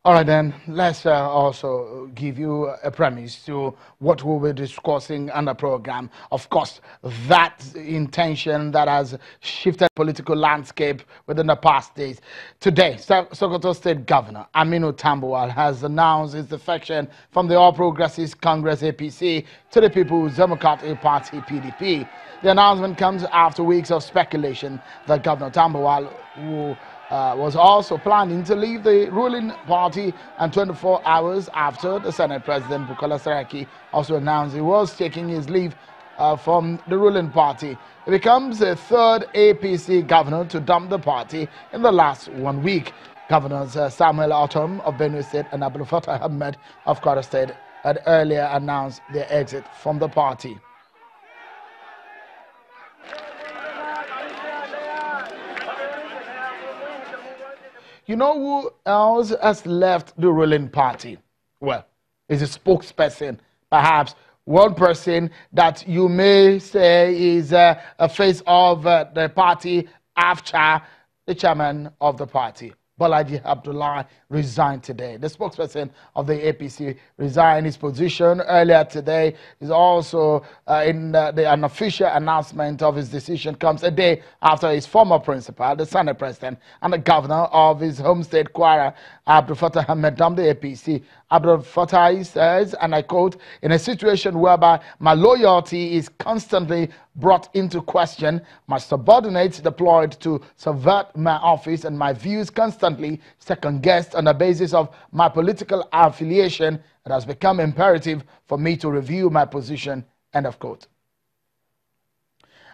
All right, then, let's also give you a premise to what we'll be discussing on the program. Of course, that intention that has shifted political landscape within the past days. Today, Sokoto State Governor Aminu Tambuwal has announced his defection from the All Progressives Congress APC to the People's Democratic Party PDP. The announcement comes after weeks of speculation that Governor Tambuwal, who was also planning to leave the ruling party, and 24 hours after the Senate President Bukola Saraki also announced he was taking his leave from the ruling party. He becomes the third APC governor to dump the party in the last 1 week. Governors Samuel Otom of Benue State and Abdul Fattah Ahmed of Kwara State had earlier announced their exit from the party. You know who else has left the ruling party? Well, it's a spokesperson, perhaps one person that you may say is a face of the party after the chairman of the party. Bolaji Abdullah resigned today. The spokesperson of the APC resigned his position earlier today. Is also an official announcement of his decision comes a day after his former principal, the Senate President, and the governor of his home state, Kwara, Abdul Fattah Ahmed, dumped the APC. Abdul Fattah says, and I quote, "In a situation whereby my loyalty is constantly brought into question, my subordinates deployed to subvert my office, and my views constantly second-guessed on the basis of my political affiliation, it has become imperative for me to review my position," end of quote.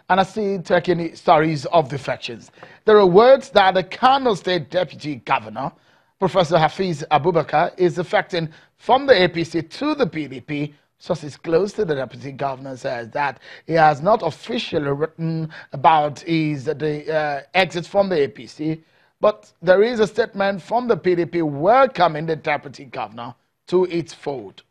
And I see taking stories of defections. There are words that the Kano State Deputy Governor, Professor Hafiz Abubakar, is defecting from the APC to the PDP. Sources close to the Deputy Governor says that he has not officially written about his exit from the APC, but there is a statement from the PDP welcoming the Deputy Governor to its fold.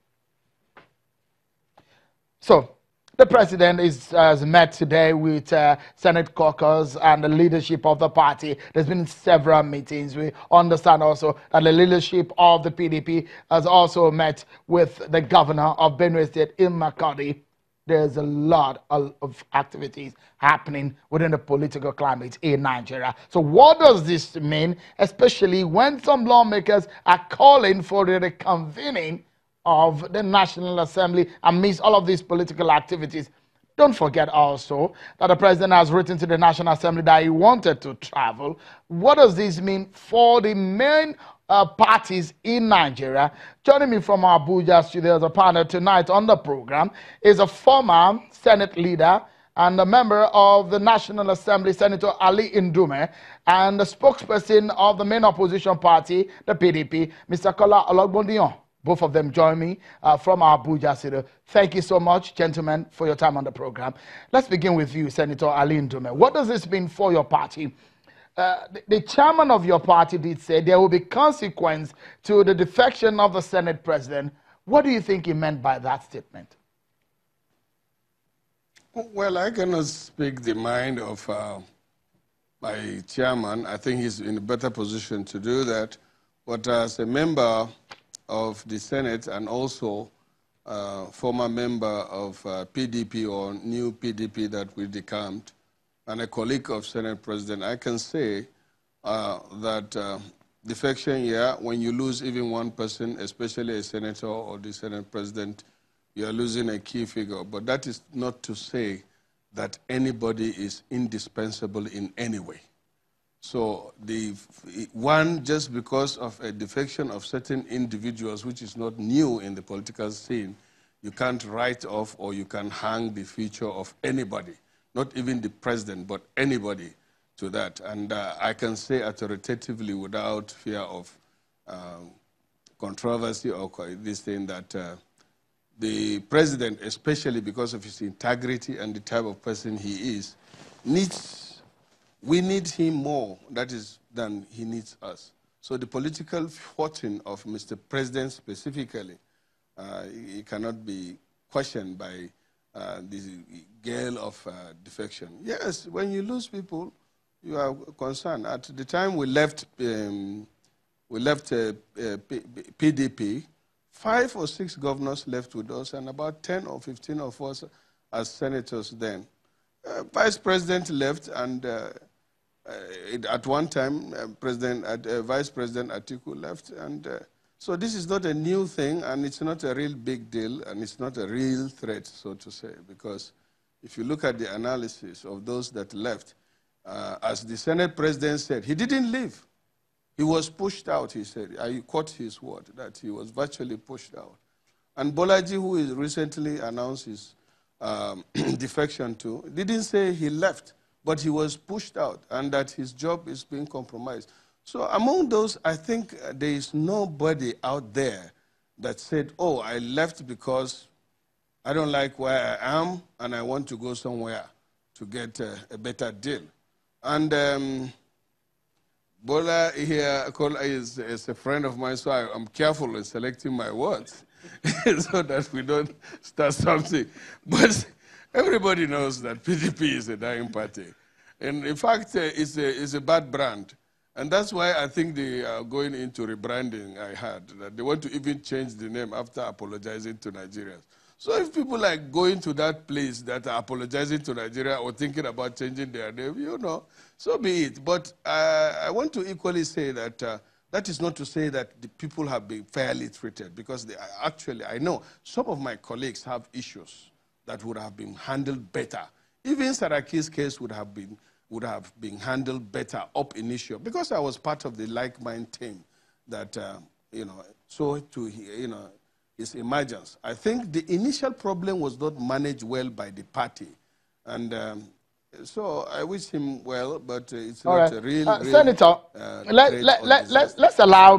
So, the president has met today with Senate caucus and the leadership of the party. There's been several meetings. We understand also that the leadership of the PDP has also met with the governor of Benue State in Makodi. There's a lot of activities happening within the political climate in Nigeria. So what does this mean, especially when some lawmakers are calling for the reconvening of the National Assembly amidst all of these political activities? Don't forget also that the president has written to the National Assembly that he wanted to travel. What does this mean for the main parties in Nigeria? Joining me from our Abuja studio as a partner tonight on the program is a former Senate leader and a member of the National Assembly, Senator Ali Ndume, and the spokesperson of the main opposition party, the PDP, Mr. Kola Ologbondiyan. Both of them join me from our Abuja studio. Thank you so much, gentlemen, for your time on the program. Let's begin with you, Senator Ali Ndume. What does this mean for your party? The chairman of your party did say there will be consequence to the defection of the Senate President. What do you think he meant by that statement? Well, I cannot speak the mind of my chairman. I think he's in a better position to do that. But as a member of the Senate and also former member of PDP or new PDP that we decamped, and a colleague of Senate President, I can say that defection, yeah, when you lose even one person, especially a senator or the Senate President, you are losing a key figure. But that is not to say that anybody is indispensable in any way. So just because of a defection of certain individuals, which is not new in the political scene, you can't write off or you can hang the future of anybody, not even the president, but anybody to that. And I can say authoritatively without fear of controversy or this thing that the president, especially because of his integrity and the type of person he is, we need him more, than he needs us. So the political fortune of Mr. President specifically, it cannot be questioned by the Gale of defection. Yes, when you lose people, you are concerned. At the time we left we left PDP. 5 or 6 governors left with us, and about 10 or 15 of us as senators then. Vice President left, and at one time, Vice President Atiku left. And so this is not a new thing, and it's not a real big deal, and it's not a real threat, so to say, because if you look at the analysis of those that left, as the Senate President said, he didn't leave. He was pushed out, he said. I quote his word, that he was virtually pushed out. And Bolaji, who is recently announced his defection too, didn't say he left, but he was pushed out and that his job is being compromised. So among those, I think there is nobody out there that said, oh, I left because I don't like where I am and I want to go somewhere to get a better deal. And Bola here is a friend of mine, so I'm careful in selecting my words so that we don't start something. But everybody knows that PDP is a dying party. And in fact, it's a bad brand. And that's why I think they are going into rebranding, I heard, that they want to even change the name after apologizing to Nigerians. So if people are going to that place that are apologizing to Nigeria or thinking about changing their name, you know, so be it. But I want to equally say that that is not to say that the people have been fairly treated, because actually, I know some of my colleagues have issues that would have been handled better. Even Saraki's case would have been handled better up initial, because I was part of the like-mind team that, you know, so to, you know, his emergence. I think the initial problem was not managed well by the party. And so I wish him well, but it's not a real Senator, let's allow